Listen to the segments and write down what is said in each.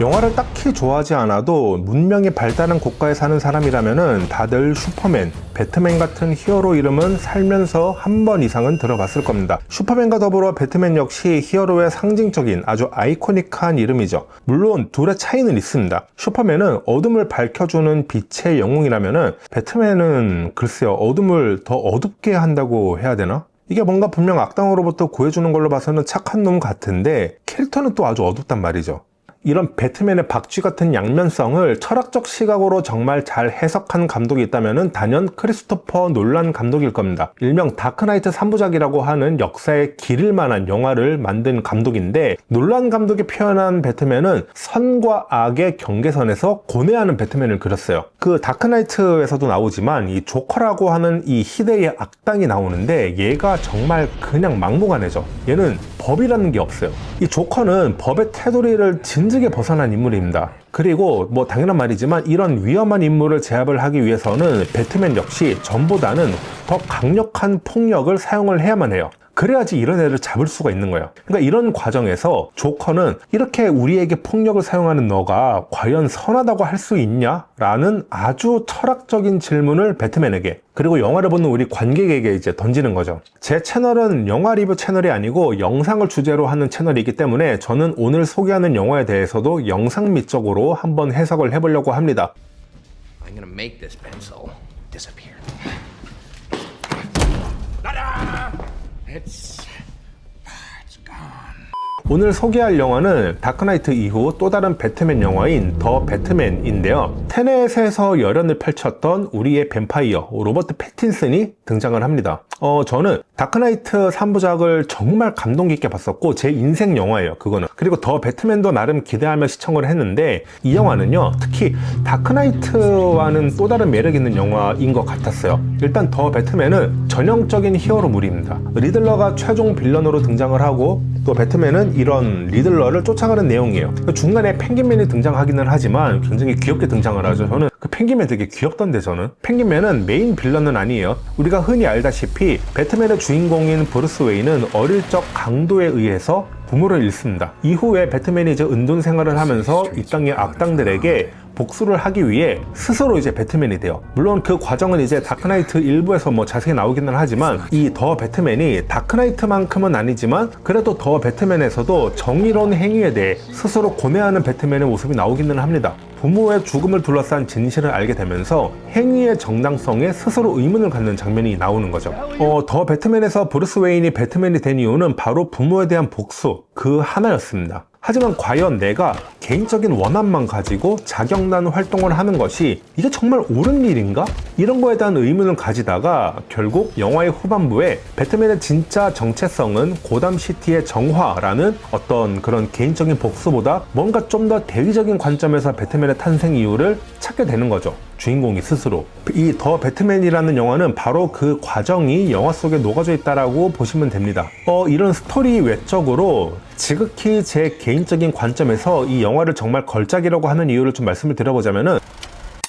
영화를 딱히 좋아하지 않아도 문명이 발달한 국가에 사는 사람이라면은 다들 슈퍼맨, 배트맨 같은 히어로 이름은 살면서 한 번 이상은 들어봤을 겁니다. 슈퍼맨과 더불어 배트맨 역시 히어로의 상징적인 아주 아이코닉한 이름이죠. 물론 둘의 차이는 있습니다. 슈퍼맨은 어둠을 밝혀주는 빛의 영웅이라면은 배트맨은 글쎄요, 어둠을 더 어둡게 한다고 해야 되나? 이게 뭔가 분명 악당으로부터 구해주는 걸로 봐서는 착한 놈 같은데 캐릭터는 또 아주 어둡단 말이죠. 이런 배트맨의 박쥐 같은 양면성을 철학적 시각으로 정말 잘 해석한 감독이 있다면 단연 크리스토퍼 놀란 감독일 겁니다. 일명 다크나이트 3부작이라고 하는 역사에 기릴 만한 영화를 만든 감독인데, 놀란 감독이 표현한 배트맨은 선과 악의 경계선에서 고뇌하는 배트맨을 그렸어요. 그 다크나이트에서도 나오지만 이 조커라고 하는 이 희대의 악당이 나오는데 얘가 정말 그냥 막무가내죠. 얘는 법이라는 게 없어요. 이 조커는 법의 테두리를 진즉에 벗어난 인물입니다. 그리고 뭐 당연한 말이지만 이런 위험한 인물을 제압을 하기 위해서는 배트맨 역시 전보다는 더 강력한 폭력을 사용을 해야만 해요. 그래야지 이런 애를 잡을 수가 있는 거예요. 그러니까 이런 과정에서 조커는 이렇게 우리에게 폭력을 사용하는 너가 과연 선하다고 할 수 있냐? 라는 아주 철학적인 질문을 배트맨에게, 그리고 영화를 보는 우리 관객에게 이제 던지는 거죠. 제 채널은 영화 리뷰 채널이 아니고 영상을 주제로 하는 채널이기 때문에 저는 오늘 소개하는 영화에 대해서도 영상 미적으로 한번 해석을 해보려고 합니다. I'm gonna make this pencil disappear. It's gone. 오늘 소개할 영화는 다크나이트 이후 또 다른 배트맨 영화인 더 배트맨인데요. 테넷에서 열연을 펼쳤던 우리의 뱀파이어 로버트 패틴슨이 등장을 합니다. 저는 다크나이트 3부작을 정말 감동 깊게 봤었고 제 인생 영화예요, 그거는. 그리고 더 배트맨도 나름 기대하며 시청을 했는데 이 영화는요, 특히 다크나이트와는 또 다른 매력 있는 영화인 것 같았어요. 일단 더 배트맨은 전형적인 히어로물입니다. 리들러가 최종 빌런으로 등장을 하고 또 배트맨은 이런 리들러를 쫓아가는 내용이에요. 중간에 펭귄맨이 등장하기는 하지만 굉장히 귀엽게 등장을 하죠. 저는 그 펭귄맨 되게 귀엽던데, 저는. 펭귄맨은 메인 빌런은 아니에요. 우리가 흔히 알다시피 배트맨의 주인공인 브루스 웨인은 어릴 적 강도에 의해서 부모를 잃습니다. 이후에 배트맨이 이제 은둔 생활을 하면서 이 땅의 악당들에게 복수를 하기 위해 스스로 이제 배트맨이 돼요. 물론 그 과정은 이제 다크나이트 일부에서 뭐 자세히 나오기는 하지만 이 더 배트맨이 다크나이트만큼은 아니지만 그래도 더 배트맨에서도 정의로운 행위에 대해 스스로 고뇌하는 배트맨의 모습이 나오기는 합니다. 부모의 죽음을 둘러싼 진실을 알게 되면서 행위의 정당성에 스스로 의문을 갖는 장면이 나오는 거죠. 더 배트맨에서 브루스 웨인이 배트맨이 된 이유는 바로 부모에 대한 복수 그 하나였습니다. 하지만 과연 내가 개인적인 원한만 가지고 자격난 활동을 하는 것이 이게 정말 옳은 일인가? 이런 거에 대한 의문을 가지다가 결국 영화의 후반부에 배트맨의 진짜 정체성은 고담시티의 정화라는 어떤 그런 개인적인 복수보다 뭔가 좀 더 대위적인 관점에서 배트맨의 탄생 이유를 찾게 되는 거죠. 주인공이 스스로. 이 더 배트맨이라는 영화는 바로 그 과정이 영화 속에 녹아져 있다라고 보시면 됩니다. 이런 스토리 외적으로 지극히 제 개인적인 관점에서 이 영화를 정말 걸작이라고 하는 이유를 좀 말씀을 드려보자면은,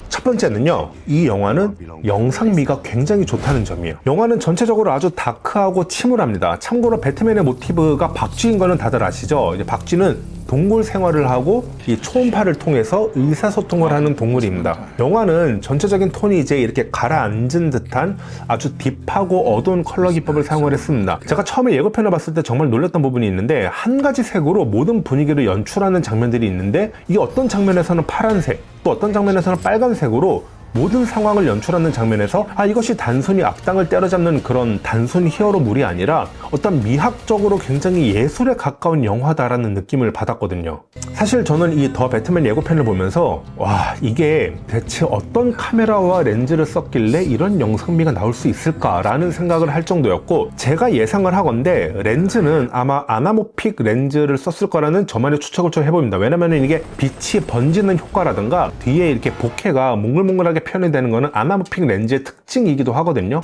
첫 번째는요, 이 영화는 영상미가 굉장히 좋다는 점이에요. 영화는 전체적으로 아주 다크하고 침울합니다. 참고로 배트맨의 모티브가 박쥐인 거는 다들 아시죠? 이제 박쥐는 동물 생활을 하고 이 초음파를 통해서 의사소통을 하는 동물입니다. 영화는 전체적인 톤이 이제 이렇게 가라앉은 듯한 아주 딥하고 어두운 컬러 기법을 사용을 했습니다. 제가 처음에 예고편을 봤을 때 정말 놀랐던 부분이 있는데, 한 가지 색으로 모든 분위기를 연출하는 장면들이 있는데 이게 어떤 장면에서는 파란색, 또 어떤 장면에서는 빨간색으로 모든 상황을 연출하는 장면에서 이것이 단순히 악당을 때려잡는 그런 단순 히어로물이 아니라 어떤 미학적으로 굉장히 예술에 가까운 영화다라는 느낌을 받았거든요. 사실 저는 이 더 배트맨 예고편을 보면서 와, 이게 대체 어떤 카메라와 렌즈를 썼길래 이런 영상미가 나올 수 있을까라는 생각을 할 정도였고, 제가 예상을 하건대 렌즈는 아마 아나모픽 렌즈를 썼을 거라는 저만의 추측을 좀 해봅니다. 왜냐면 이게 빛이 번지는 효과라든가 뒤에 이렇게 bokeh가 몽글몽글하게 표현이 되는 거는 아나모픽 렌즈의 특징이기도 하거든요.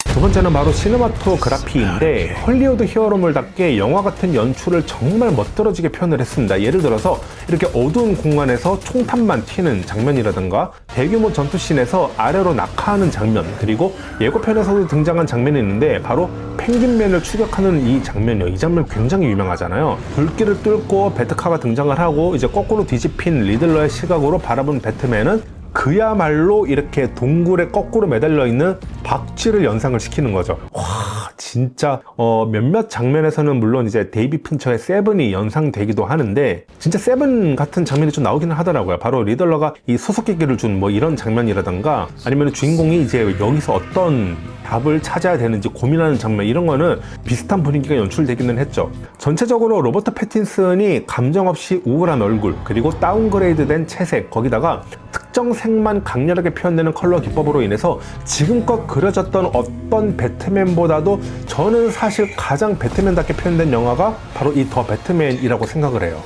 두 번째는 바로 시네마토그래피인데, 헐리우드 히어로물답게 영화 같은 연출을 정말 멋들어지게 표현을 했습니다. 예를 들어서 이렇게 어두운 공간에서 총탄만 튀는 장면이라든가 대규모 전투씬에서 아래로 낙하하는 장면, 그리고 예고편에서도 등장한 장면이 있는데 바로 펭귄맨을 추격하는 이 장면이요. 이 장면 굉장히 유명하잖아요. 불길을 뚫고 배트카가 등장을 하고 이제 거꾸로 뒤집힌 리들러의 시각으로 바라본 배트맨은 그야말로 이렇게 동굴에 거꾸로 매달려 있는 박쥐를 연상을 시키는 거죠. 와, 진짜 몇몇 장면에서는 물론 이제 데이비 핀처의 세븐이 연상되기도 하는데 진짜 세븐 같은 장면이 좀 나오기는 하더라고요. 바로 리들러가 이 수수께끼를 준 뭐 이런 장면이라던가 아니면 주인공이 이제 여기서 어떤 답을 찾아야 되는지 고민하는 장면, 이런 거는 비슷한 분위기가 연출되기는 했죠. 전체적으로 로버트 패틴슨이 감정 없이 우울한 얼굴, 그리고 다운그레이드된 채색, 거기다가 특정 색만 강렬하게 표현되는 컬러 기법으로 인해서 지금껏 그려졌던 어떤 배트맨보다도 저는 사실 가장 배트맨답게 표현된 영화가 바로 이 더 배트맨이라고 생각을 해요.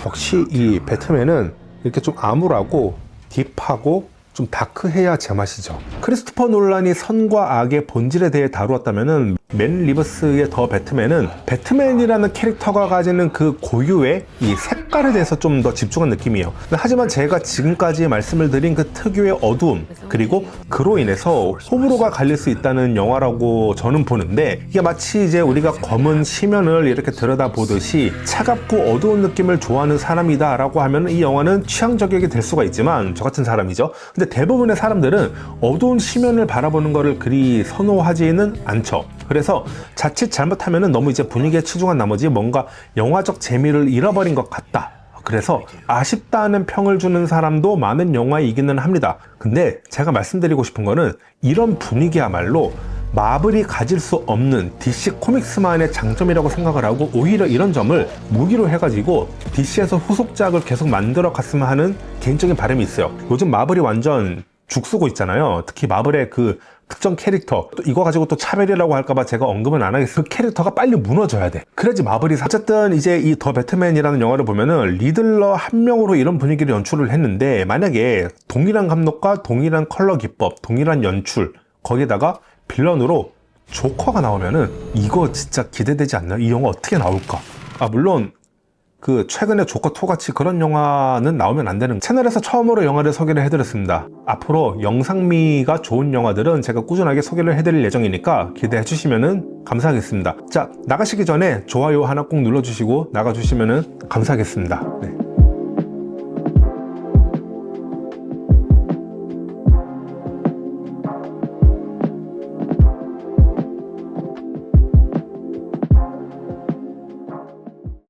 역시 이 배트맨은 이렇게 좀 암울하고 딥하고 좀 다크해야 제맛이죠. 크리스토퍼 놀란이 선과 악의 본질에 대해 다루었다면은 맨 리버스의 더 배트맨은 배트맨이라는 캐릭터가 가지는 그 고유의 이 색깔에 대해서 좀 더 집중한 느낌이에요. 하지만 제가 지금까지 말씀을 드린 그 특유의 어두움, 그리고 그로 인해서 호불호가 갈릴 수 있다는 영화라고 저는 보는데, 이게 마치 이제 우리가 검은 시면을 이렇게 들여다보듯이 차갑고 어두운 느낌을 좋아하는 사람이다 라고 하면 이 영화는 취향 저격이 될 수가 있지만, 저 같은 사람이죠. 근데 대부분의 사람들은 어두운 시면을 바라보는 거를 그리 선호하지는 않죠. 그래서 자칫 잘못하면 너무 이제 분위기에 치중한 나머지 뭔가 영화적 재미를 잃어버린 것 같다, 그래서 아쉽다는 평을 주는 사람도 많은 영화이기는 합니다. 근데 제가 말씀드리고 싶은 거는 이런 분위기야말로 마블이 가질 수 없는 DC 코믹스만의 장점이라고 생각을 하고, 오히려 이런 점을 무기로 해가지고 DC에서 후속작을 계속 만들어 갔으면 하는 개인적인 바람이 있어요. 요즘 마블이 완전 죽쓰고 있잖아요. 특히 마블의 그 특정 캐릭터, 또 이거 가지고 또 차별이라고 할까봐 제가 언급은 안 하겠어요. 그 캐릭터가 빨리 무너져야 돼. 그래야지 마블이 어쨌든 이제 이 더 배트맨이라는 영화를 보면은 리들러 한 명으로 이런 분위기를 연출을 했는데, 만약에 동일한 감독과 동일한 컬러 기법, 동일한 연출, 거기에다가 빌런으로 조커가 나오면은 이거 진짜 기대되지 않나요? 이 영화 어떻게 나올까? 물론 그 최근에 조커2 같이 그런 영화는 나오면 안 되는, 채널에서 처음으로 영화를 소개를 해드렸습니다. 앞으로 영상미가 좋은 영화들은 제가 꾸준하게 소개를 해드릴 예정이니까 기대해 주시면 감사하겠습니다. 자, 나가시기 전에 좋아요 하나 꼭 눌러주시고 나가주시면 감사하겠습니다. 네.